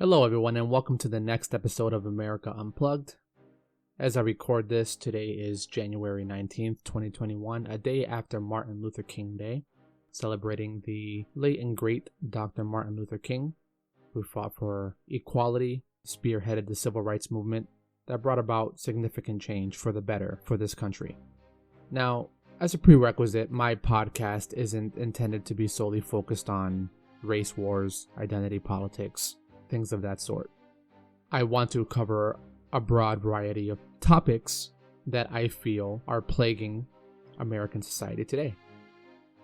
Hello everyone and welcome to the next episode of America Unplugged. As I record this, today is January 19th, 2021, a day after Martin Luther King Day, celebrating the late and great Dr. Martin Luther King, who fought for equality, spearheaded the civil rights movement that brought about significant change for the better for this country. Now, as a prerequisite, my podcast isn't intended to be solely focused on race wars, identity politics, things of that sort. I want to cover a broad variety of topics that I feel are plaguing American society today.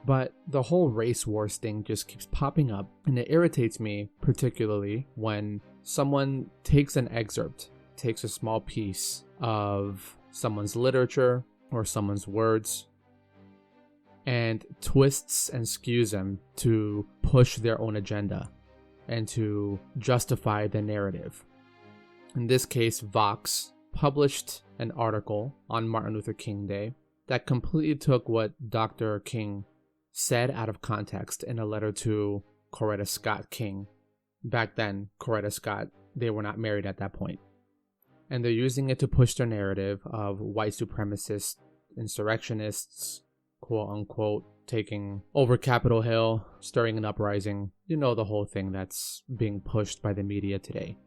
But the whole race wars thing just keeps popping up, and it irritates me particularly when someone takes an excerpt, takes a small piece of someone's literature or someone's words, and twists and skews them to push their own agenda and to justify the narrative. In this case, Vox published an article on Martin Luther King Day that completely took what Dr. King said out of context in a letter to Coretta Scott King. Back then, Coretta Scott, they were not married at that point. And they're using it to push their narrative of white supremacist insurrectionists, quote unquote, taking over Capitol Hill, stirring an uprising. You know the whole thing that's being pushed by the media today.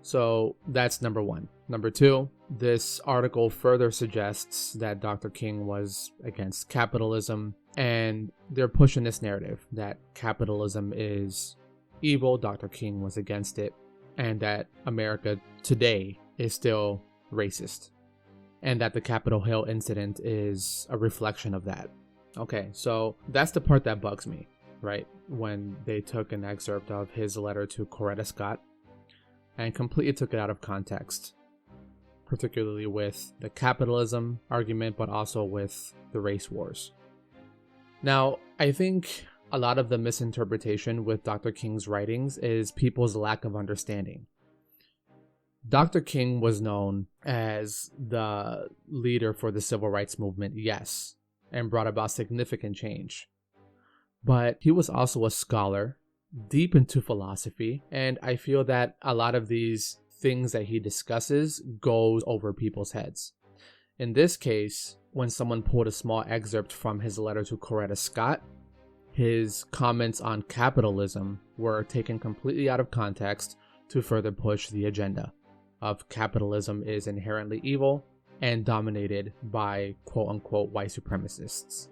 So that's number one. Number two, this article further suggests that Dr. King was against capitalism, and they're pushing this narrative that capitalism is evil, Dr. King was against it, and that America today is still racist, and that the Capitol Hill incident is a reflection of that. Okay, so that's the part that bugs me, right? When they took an excerpt of his letter to Coretta Scott and completely took it out of context, particularly with the capitalism argument, but also with the race wars. Now, I think a lot of the misinterpretation with Dr. King's writings is people's lack of understanding. Dr. King was known as the leader for the civil rights movement, yes, and brought about significant change. But he was also a scholar, deep into philosophy, and I feel that a lot of these things that he discusses goes over people's heads. In this case, when someone pulled a small excerpt from his letter to Coretta Scott, his comments on capitalism were taken completely out of context to further push the agenda of capitalism is inherently evil and dominated by quote-unquote white supremacists.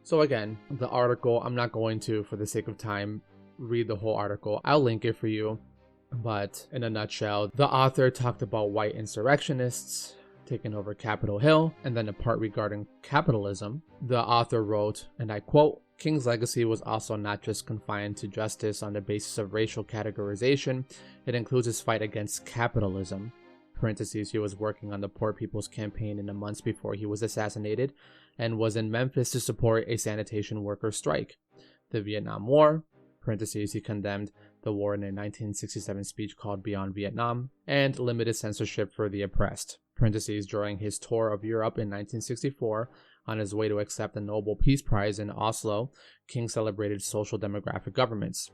So again, the article, I'm not going to, for the sake of time, read the whole article. I'll link it for you. But in a nutshell, the author talked about white insurrectionists taking over Capitol Hill, and then a part regarding capitalism. The author wrote, and I quote, "King's legacy was also not just confined to justice on the basis of racial categorization. It includes his fight against capitalism. Parentheses, he was working on the Poor People's Campaign in the months before he was assassinated and was in Memphis to support a sanitation workers' strike. The Vietnam War, parentheses, he condemned the war in a 1967 speech called Beyond Vietnam, and limited censorship for the oppressed. Parentheses, during his tour of Europe in 1964, on his way to accept the Nobel Peace Prize in Oslo, King celebrated social demographic governments.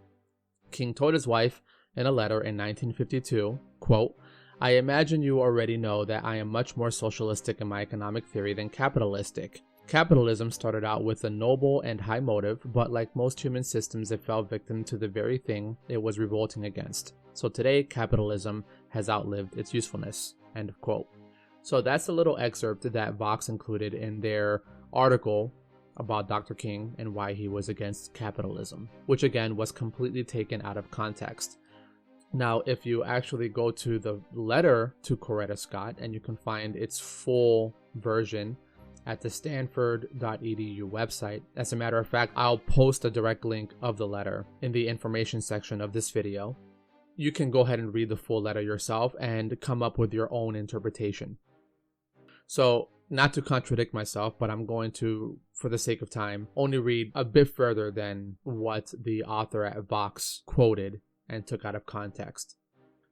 King told his wife in a letter in 1952, quote, I imagine you already know that I am much more socialistic in my economic theory than capitalistic. Capitalism started out with a noble and high motive, but like most human systems, it fell victim to the very thing it was revolting against. So today, capitalism has outlived its usefulness." End of quote. So that's a little excerpt that Vox included in their article about Dr. King and why he was against capitalism, which again was completely taken out of context. Now, if you actually go to the letter to Coretta Scott, and you can find its full version at the stanford.edu website. As a matter of fact, I'll post a direct link of the letter in the information section of this video. You can go ahead and read the full letter yourself and come up with your own interpretation. So, not to contradict myself, but I'm going to, for the sake of time, only read a bit further than what the author at Vox quoted and took out of context.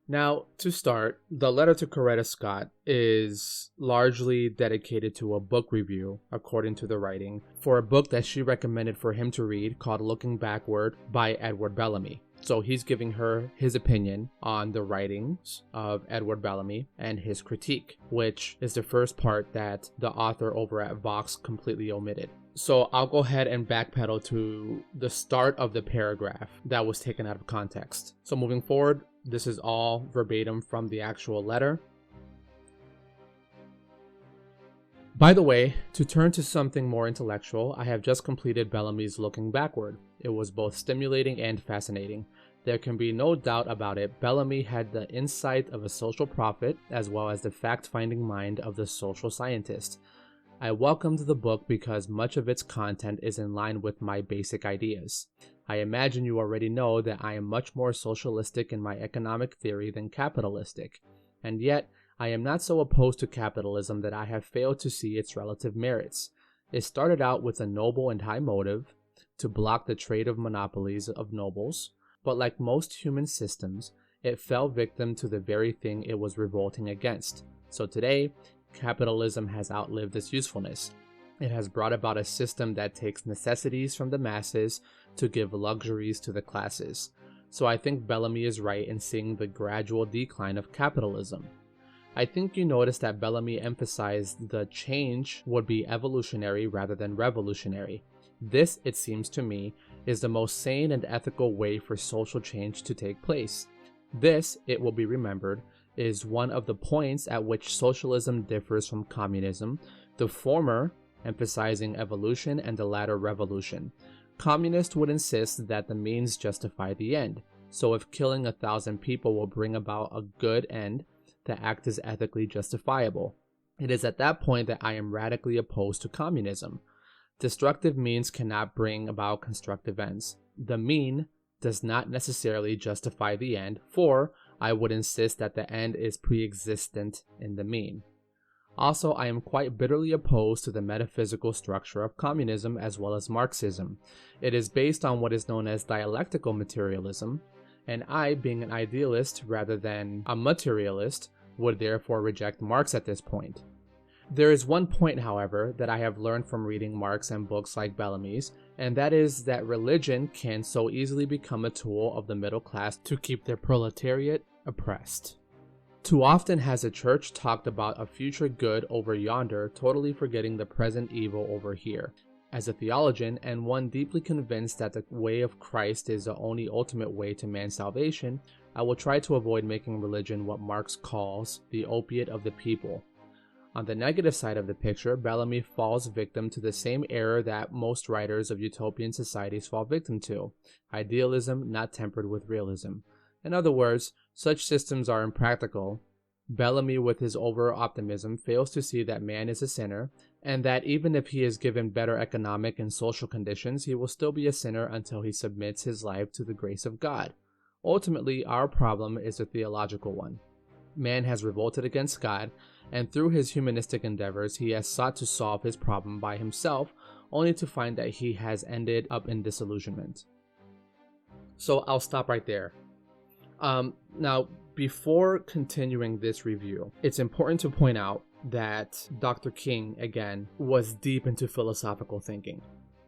Now, to start, the letter to Coretta Scott is largely dedicated to a book review, according to the writing, for a book that she recommended for him to read called Looking Backward by Edward Bellamy. So he's giving her his opinion on the writings of Edward Bellamy and his critique, which is the first part that the author over at Vox completely omitted. So I'll go ahead and backpedal to the start of the paragraph that was taken out of context. So moving forward, this is all verbatim from the actual letter. By the way, to turn to something more intellectual, I have just completed Bellamy's Looking Backward. It was both stimulating and fascinating. There can be no doubt about it, Bellamy had the insight of a social prophet as well as the fact-finding mind of the social scientist. I welcomed the book because much of its content is in line with my basic ideas. I imagine you already know that I am much more socialistic in my economic theory than capitalistic, and yet I am not so opposed to capitalism that I have failed to see its relative merits. It started out with a noble and high motive, to block the trade of monopolies of nobles, but like most human systems, it fell victim to the very thing it was revolting against. So today, capitalism has outlived its usefulness. It has brought about a system that takes necessities from the masses to give luxuries to the classes. So I think Bellamy is right in seeing the gradual decline of capitalism. I think you noticed that Bellamy emphasized the change would be evolutionary rather than revolutionary. This, it seems to me, is the most sane and ethical way for social change to take place. This, it will be remembered, is one of the points at which socialism differs from communism, the former emphasizing evolution and the latter revolution. Communists would insist that the means justify the end, so if killing 1,000 people will bring about a good end, the act is ethically justifiable. It is at that point that I am radically opposed to communism. Destructive means cannot bring about constructive ends. The mean does not necessarily justify the end, for I would insist that the end is pre-existent in the mean. Also, I am quite bitterly opposed to the metaphysical structure of communism as well as Marxism. It is based on what is known as dialectical materialism, and I, being an idealist rather than a materialist, would therefore reject Marx at this point. There is one point, however, that I have learned from reading Marx and books like Bellamy's, and that is that religion can so easily become a tool of the middle class to keep their proletariat oppressed. Too often has the church talked about a future good over yonder, totally forgetting the present evil over here. As a theologian, and one deeply convinced that the way of Christ is the only ultimate way to man's salvation, I will try to avoid making religion what Marx calls the opiate of the people. On the negative side of the picture, Bellamy falls victim to the same error that most writers of utopian societies fall victim to: idealism not tempered with realism. In other words, such systems are impractical. Bellamy, with his over-optimism, fails to see that man is a sinner, and that even if he is given better economic and social conditions, he will still be a sinner until he submits his life to the grace of God. Ultimately, our problem is a theological one. Man has revolted against God, and through his humanistic endeavors, he has sought to solve his problem by himself, only to find that he has ended up in disillusionment. So I'll stop right there. Now, before continuing this review, it's important to point out that Dr. King, again, was deep into philosophical thinking.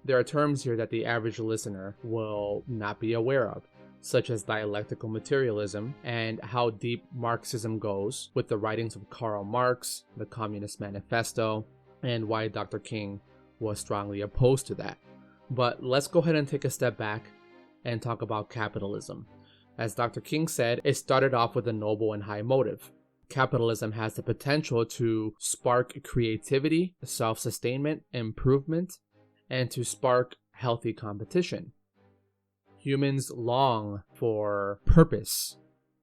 There are terms here that the average listener will not be aware of, such as dialectical materialism and how deep Marxism goes with the writings of Karl Marx, the Communist Manifesto, and why Dr. King was strongly opposed to that. But let's go ahead and take a step back and talk about capitalism. As Dr. King said, it started off with a noble and high motive. Capitalism has the potential to spark creativity, self-sustainment, improvement, and to spark healthy competition. Humans long for purpose,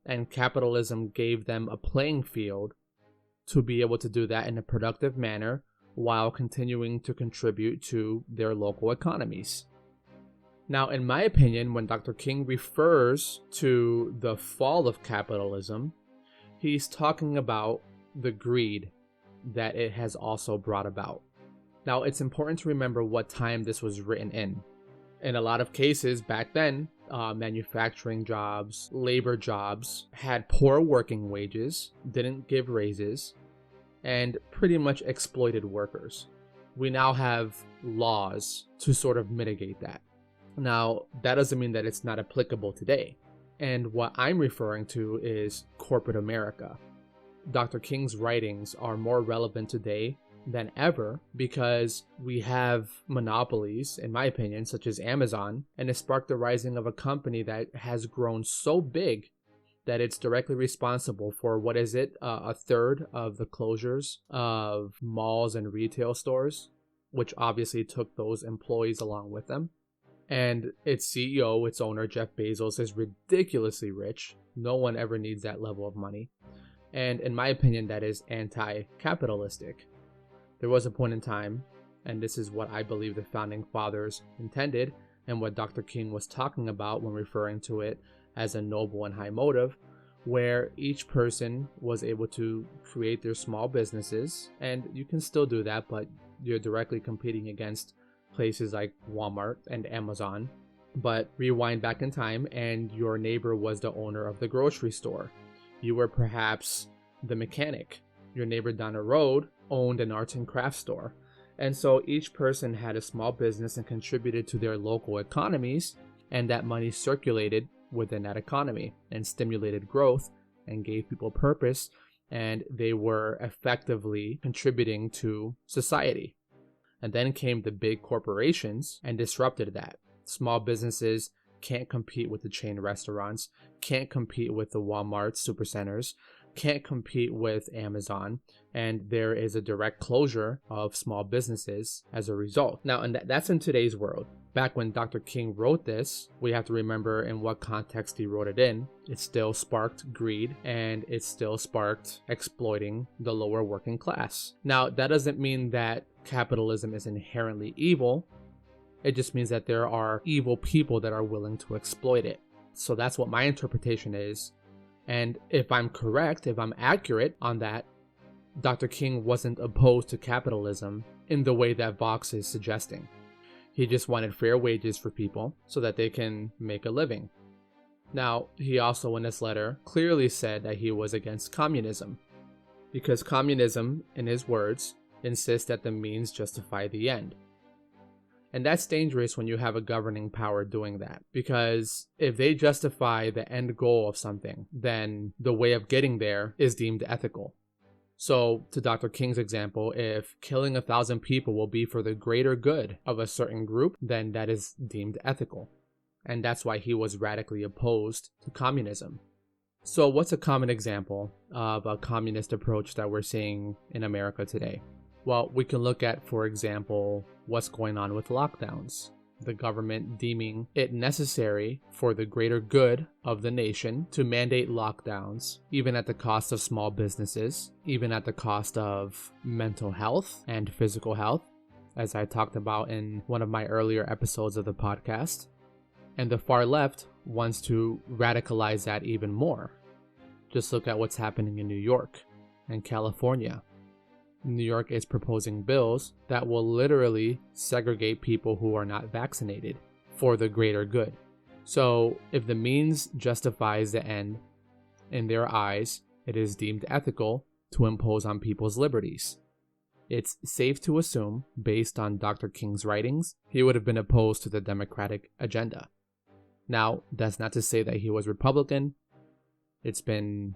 and capitalism gave them a playing field to be able to do that in a productive manner while continuing to contribute to their local economies. Now, in my opinion, when Dr. King refers to the fall of capitalism, he's talking about the greed that it has also brought about. Now, it's important to remember what time this was written in. In a lot of cases back then, manufacturing jobs, labor jobs had poor working wages, didn't give raises, and pretty much exploited workers. We now have laws to sort of mitigate that. Now, that doesn't mean that it's not applicable today. And what I'm referring to is corporate America. Dr. King's writings are more relevant today than ever because we have monopolies, in my opinion, such as Amazon, and it sparked the rising of a company that has grown so big that it's directly responsible for, a third of the closures of malls and retail stores, which obviously took those employees along with them. And its CEO, its owner, Jeff Bezos, is ridiculously rich. No one ever needs that level of money. And in my opinion, that is anti-capitalistic. There was a point in time, and this is what I believe the founding fathers intended, and what Dr. King was talking about when referring to it as a noble and high motive, where each person was able to create their small businesses, and you can still do that, but you're directly competing against places like Walmart and Amazon. But rewind back in time, and your neighbor was the owner of the grocery store. You were perhaps the mechanic. Your neighbor down the road owned an arts and crafts store. And so each person had a small business and contributed to their local economies, and that money circulated within that economy and stimulated growth and gave people purpose, and they were effectively contributing to society. And then came the big corporations and disrupted that. Small businesses can't compete with the chain restaurants, can't compete with the Walmart supercenters, can't compete with Amazon, and there is a direct closure of small businesses as a result. Now, and that's in today's world. Back when Dr. King wrote this, we have to remember in what context he wrote it in. It still sparked greed, and it still sparked exploiting the lower working class. Now, that doesn't mean that capitalism is inherently evil. It just means that there are evil people that are willing to exploit it. So that's what my interpretation is. And if I'm correct, if I'm accurate on that, Dr. King wasn't opposed to capitalism in the way that Vox is suggesting. He just wanted fair wages for people so that they can make a living. Now, he also in this letter clearly said that he was against communism, because communism, in his words, insists that the means justify the end. And that's dangerous when you have a governing power doing that, because if they justify the end goal of something, then the way of getting there is deemed ethical. So, to Dr. King's example, if killing 1,000 people will be for the greater good of a certain group, then that is deemed ethical. And that's why he was radically opposed to communism. So, what's a common example of a communist approach that we're seeing in America today? Well, we can look at, for example, what's going on with lockdowns. The government deeming it necessary for the greater good of the nation to mandate lockdowns, even at the cost of small businesses, even at the cost of mental health and physical health, as I talked about in one of my earlier episodes of the podcast. And the far left wants to radicalize that even more. Just look at what's happening in New York and California. New York is proposing bills that will literally segregate people who are not vaccinated for the greater good. So if the means justifies the end, in their eyes, it is deemed ethical to impose on people's liberties. It's safe to assume, based on Dr. King's writings, he would have been opposed to the Democratic agenda. Now, that's not to say that he was Republican. It's been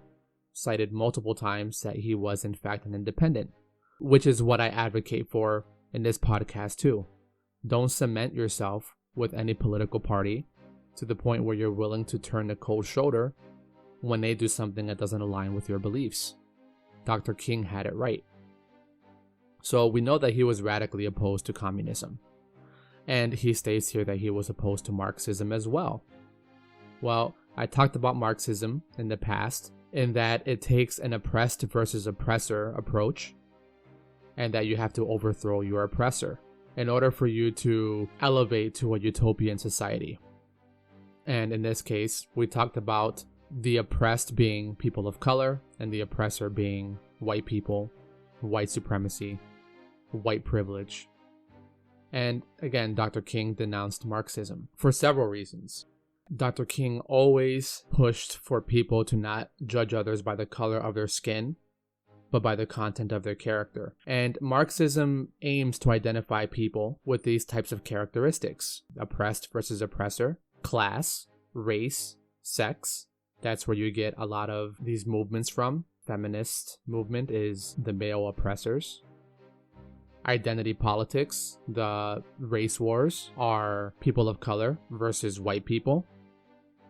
cited multiple times that he was in fact an independent, which is what I advocate for in this podcast too. Don't cement yourself with any political party to the point where you're willing to turn the cold shoulder when they do something that doesn't align with your beliefs. Dr. King had it right. So we know that he was radically opposed to communism. And he states here that he was opposed to Marxism as well. Well, I talked about Marxism in the past, in that it takes an oppressed versus oppressor approach, and that you have to overthrow your oppressor in order for you to elevate to a utopian society. And in this case, we talked about the oppressed being people of color and the oppressor being white people, white supremacy, white privilege. And again, Dr. King denounced Marxism for several reasons. Dr. King always pushed for people to not judge others by the color of their skin, but by the content of their character. And Marxism aims to identify people with these types of characteristics: oppressed versus oppressor, class, race, sex. That's where you get a lot of these movements from. Feminist movement is the male oppressors. Identity politics, the race wars, are people of color versus white people.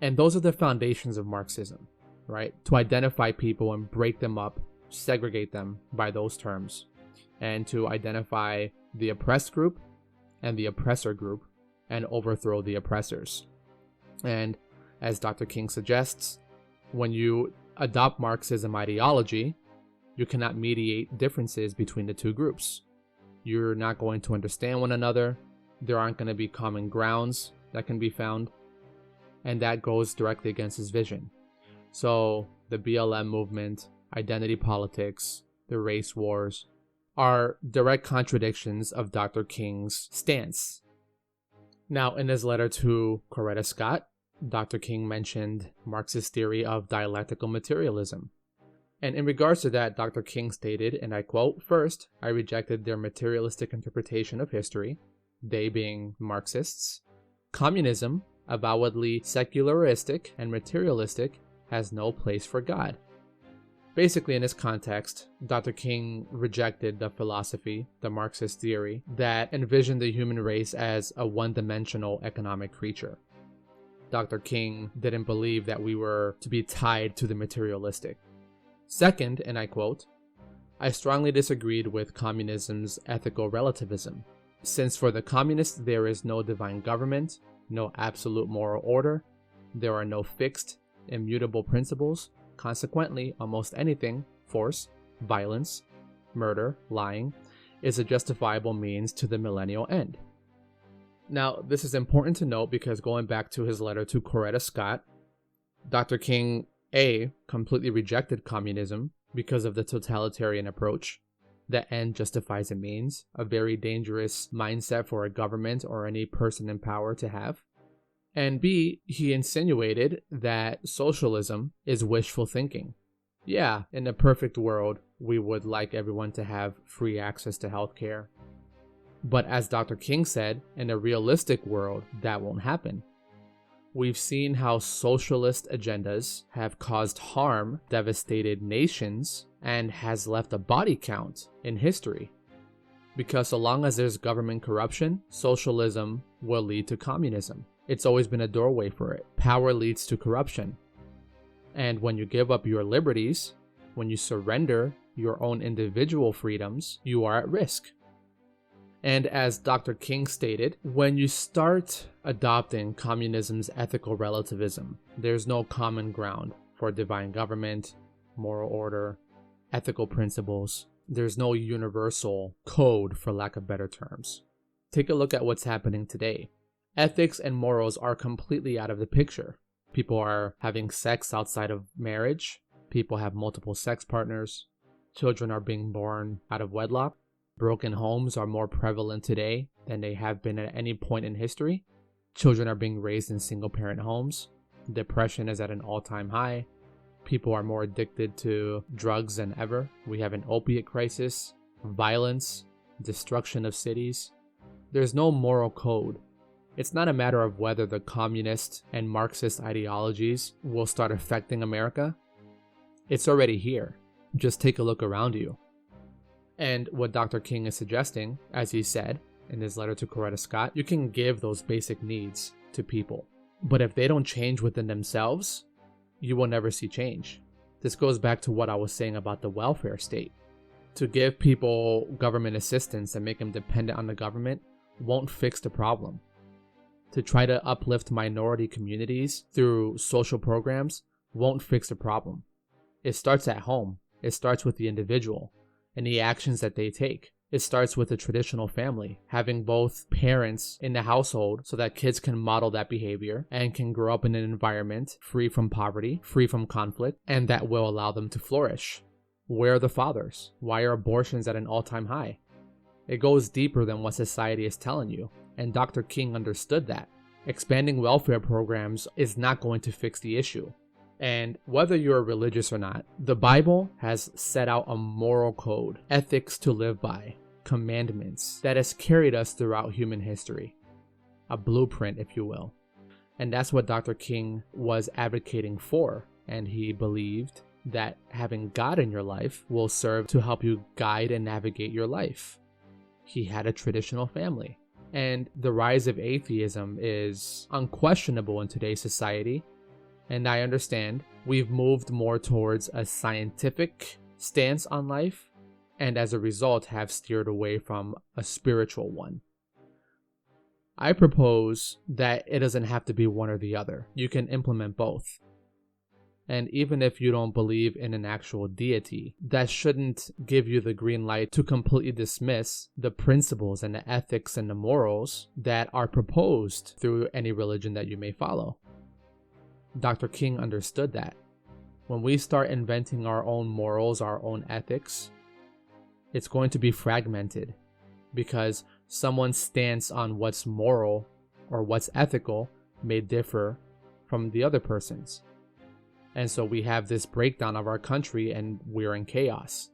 And those are the foundations of Marxism, right? To identify people and break them up, segregate them by those terms, and to identify the oppressed group and the oppressor group and overthrow the oppressors. And as Dr. King suggests, when you adopt Marxism ideology, you cannot mediate differences between the two groups. You're not going to understand one another. There aren't going to be common grounds that can be found. And that goes directly against his vision. So the BLM movement, identity politics, the race wars are direct contradictions of Dr. King's stance. Now, in his letter to Coretta Scott, Dr. King mentioned Marxist theory of dialectical materialism. And in regards to that, Dr. King stated, and I quote, "First, I rejected their materialistic interpretation of history, they being Marxists. Communism, avowedly secularistic and materialistic, has no place for God." Basically, in this context, Dr. King rejected the philosophy, the Marxist theory, that envisioned the human race as a one-dimensional economic creature. Dr. King didn't believe that we were to be tied to the materialistic. Second, and I quote, "I strongly disagreed with communism's ethical relativism, since for the communists there is no divine government, no absolute moral order, there are no fixed, immutable principles. Consequently, almost anything, force, violence, murder, lying, is a justifiable means to the millennial end." Now, this is important to note because going back to his letter to Coretta Scott, Dr. King, A, completely rejected communism because of the totalitarian approach. The end justifies a means, a very dangerous mindset for a government or any person in power to have. And B, he insinuated that socialism is wishful thinking. Yeah, in a perfect world, we would like everyone to have free access to healthcare. But as Dr. King said, in a realistic world, that won't happen. We've seen how socialist agendas have caused harm, devastated nations, and has left a body count in history. Because so long as there's government corruption, socialism will lead to communism. It's always been a doorway for it. Power leads to corruption. And when you give up your liberties, when you surrender your own individual freedoms, you are at risk. And as Dr. King stated, when you start adopting communism's ethical relativism, there's no common ground for divine government, moral order, ethical principles. There's no universal code, for lack of better terms. Take a look at what's happening today. Ethics and morals are completely out of the picture. People are having sex outside of marriage. People have multiple sex partners. Children are being born out of wedlock. Broken homes are more prevalent today than they have been at any point in history. Children are being raised in single-parent homes. Depression is at an all-time high. People are more addicted to drugs than ever. We have an opiate crisis, violence, destruction of cities. There's no moral code. It's not a matter of whether the communist and Marxist ideologies will start affecting America. It's already here. Just take a look around you. And what Dr. King is suggesting, as he said in his letter to Coretta Scott, you can give those basic needs to people. But if they don't change within themselves, you will never see change. This goes back to what I was saying about the welfare state. To give people government assistance and make them dependent on the government won't fix the problem. To try to uplift minority communities through social programs won't fix the problem. It starts at home. It starts with the individual and the actions that they take. It starts with a traditional family, having both parents in the household so that kids can model that behavior and can grow up in an environment free from poverty, free from conflict, and that will allow them to flourish. Where are the fathers? Why are abortions at an all-time high? It goes deeper than what society is telling you, and Dr. King understood that. Expanding welfare programs is not going to fix the issue. And whether you're religious or not, the Bible has set out a moral code, ethics to live by, commandments that has carried us throughout human history. A blueprint, if you will. And that's what Dr. King was advocating for. And he believed that having God in your life will serve to help you guide and navigate your life. He had a traditional family. And the rise of atheism is unquestionable in today's society. And I understand we've moved more towards a scientific stance on life, and as a result have steered away from a spiritual one. I propose that it doesn't have to be one or the other. You can implement both. And even if you don't believe in an actual deity, that shouldn't give you the green light to completely dismiss the principles and the ethics and the morals that are proposed through any religion that you may follow. Dr. King understood that. When we start inventing our own morals, our own ethics, it's going to be fragmented because someone's stance on what's moral or what's ethical may differ from the other person's. And so we have this breakdown of our country and we're in chaos.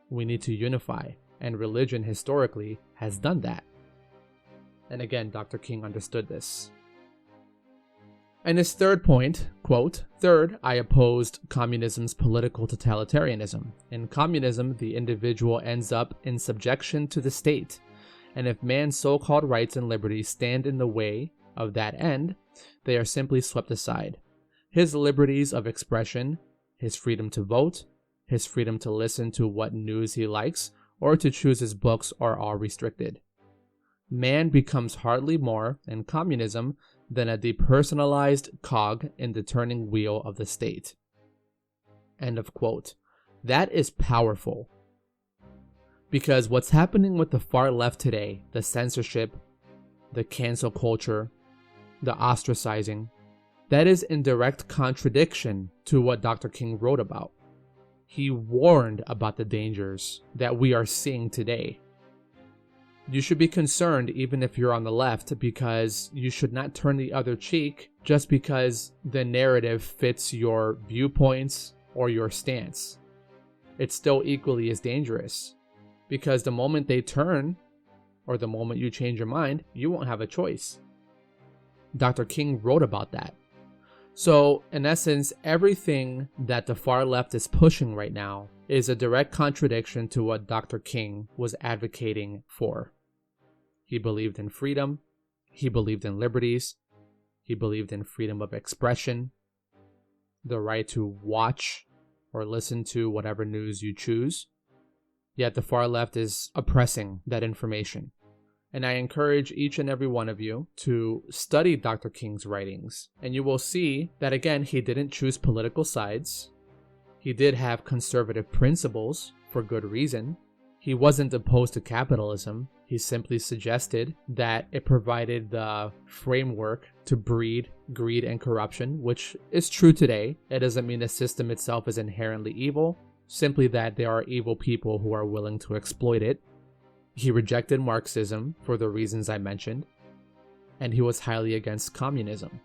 We need to unify, and religion historically has done that. And again, Dr. King understood this. And his third point, quote, "Third, I opposed communism's political totalitarianism. In communism, the individual ends up in subjection to the state. And if man's so-called rights and liberties stand in the way of that end, they are simply swept aside. His liberties of expression, his freedom to vote, his freedom to listen to what news he likes, or to choose his books are all restricted. Man becomes hardly more, in communism, than a depersonalized cog in the turning wheel of the state." End of quote. That is powerful. Because what's happening with the far left today, the censorship, the cancel culture, the ostracizing, that is in direct contradiction to what Dr. King wrote about. He warned about the dangers that we are seeing today. You should be concerned even if you're on the left, because you should not turn the other cheek just because the narrative fits your viewpoints or your stance. It's still equally as dangerous, because the moment they turn, or the moment you change your mind, you won't have a choice. Dr. King wrote about that. So, in essence, everything that the far left is pushing right now is a direct contradiction to what Dr. King was advocating for. He believed in freedom, he believed in liberties, he believed in freedom of expression, the right to watch or listen to whatever news you choose. Yet the far left is oppressing that information. And I encourage each and every one of you to study Dr. King's writings. And you will see that, again, he didn't choose political sides. He did have conservative principles for good reason. He wasn't opposed to capitalism. He simply suggested that it provided the framework to breed greed and corruption, which is true today. It doesn't mean the system itself is inherently evil, simply that there are evil people who are willing to exploit it. He rejected Marxism for the reasons I mentioned, and he was highly against communism.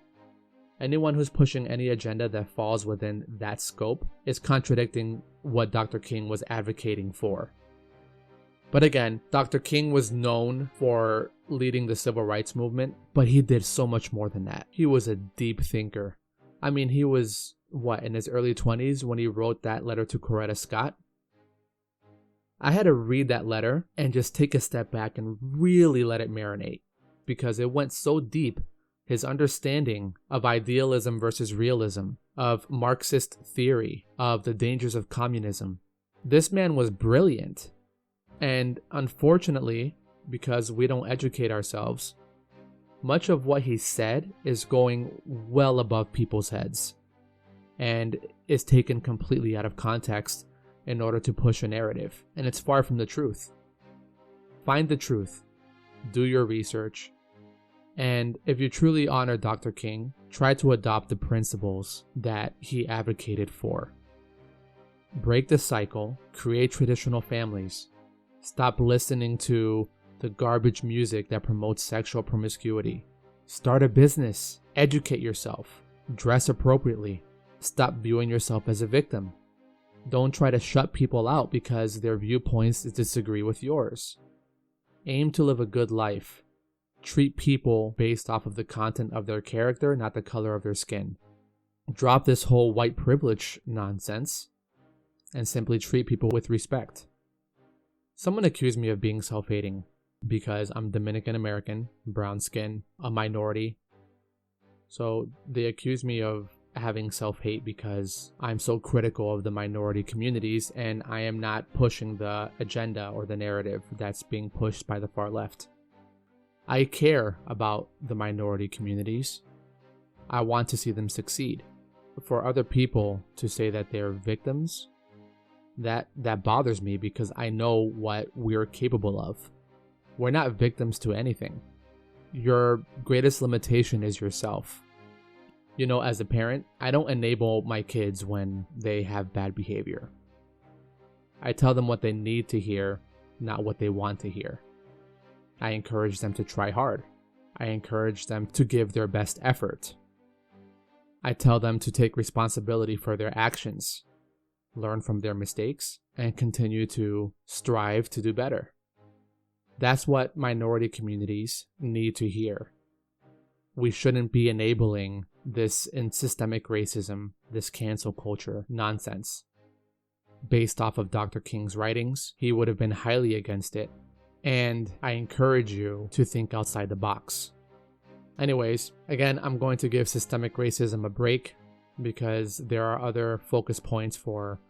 Anyone who's pushing any agenda that falls within that scope is contradicting what Dr. King was advocating for. But again, Dr. King was known for leading the civil rights movement, but he did so much more than that. He was a deep thinker. I mean, he was, in his early 20s when he wrote that letter to Coretta Scott? I had to read that letter and just take a step back and really let it marinate, because it went so deep. His understanding of idealism versus realism, of Marxist theory, of the dangers of communism. This man was brilliant. And unfortunately, because we don't educate ourselves, much of what he said is going well above people's heads and is taken completely out of context in order to push a narrative. And it's far from the truth. Find the truth. Do your research. And if you truly honor Dr. King, try to adopt the principles that he advocated for. Break the cycle, create traditional families, Stop listening to the garbage music that promotes sexual promiscuity. Start a business. Educate yourself. Dress appropriately. Stop viewing yourself as a victim. Don't try to shut people out because their viewpoints disagree with yours. Aim to live a good life. Treat people based off of the content of their character, not the color of their skin. Drop this whole white privilege nonsense and simply treat people with respect. Someone accused me of being self-hating because I'm Dominican American, brown skin, a minority. So they accused me of having self-hate because I'm so critical of the minority communities and I am not pushing the agenda or the narrative that's being pushed by the far left. I care about the minority communities. I want to see them succeed. For other people to say that they're victims, that bothers me because I know what we're capable of. We're not victims to anything. Your greatest limitation is yourself. You know, as a parent, I don't enable my kids when they have bad behavior. I tell them what they need to hear, not what they want to hear. I encourage them to try hard. I encourage them to give their best effort. I tell them to take responsibility for their actions, learn from their mistakes, and continue to strive to do better. That's what minority communities need to hear. We shouldn't be enabling this systemic racism, this cancel culture nonsense. Based off of Dr. King's writings, he would have been highly against it, and I encourage you to think outside the box. Anyways, again, I'm going to give systemic racism a break because there are other focus points for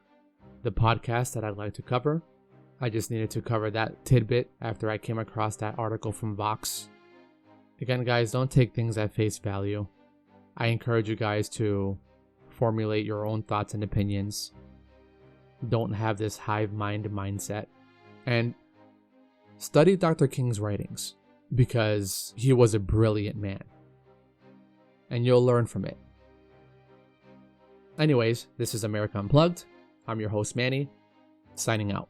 the podcast that I'd like to cover. I just needed to cover that tidbit after I came across that article from Vox. Again, guys, don't take things at face value. I encourage you guys to formulate your own thoughts and opinions. Don't have this hive mind mindset. And study Dr. King's writings because he was a brilliant man. And you'll learn from it. Anyways, this is America Unplugged. I'm your host, Manny, signing out.